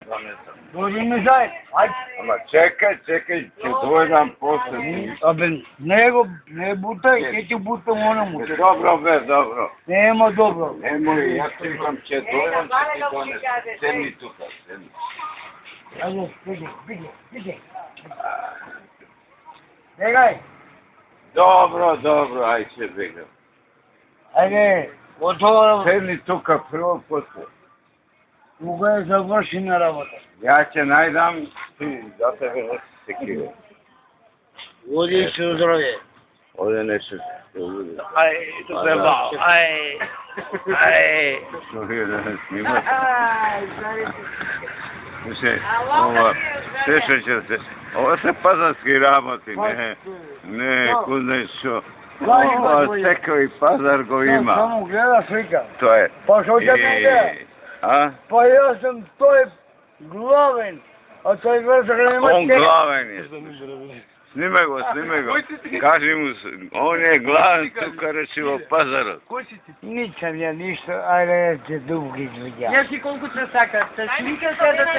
донесам. Доđi mi zajedno, ajde. Ама чекај, ќе дојдам после. Абе, не бутай, ќе ти бутам оному. Добро бе, добро. Нема добро. Немој, јас ти викам, ќе дојдам, ќе ти донесам. Седни тука, седни. Ајде, биде. Бегај. Добро, ај ќе бегам. Ајде, готово. Седни тука прво, после. Кога е завршена работа? Ја ќе најдам, ти за тебе не се киве. Оди се здравје. Оде нешто се уди. Ај, тук е бао, ај. Што вие да не снимат? Ај, Слушај, ова, слушајте се, ова се пазарски работи, не, кој знае што. Ова секој пазар го има. Само гледа слика. Тоа е. Па што ќе ме гледа? А? Па јас сум тој главен, а тој врзак нема Он главен е. Снимај го. Кажи му, он е главен тука речи во пазарот. Кој си ти? Ничам ја ништо, ајде ќе дубки извидја. Јас и колку се сакат, се сликате да се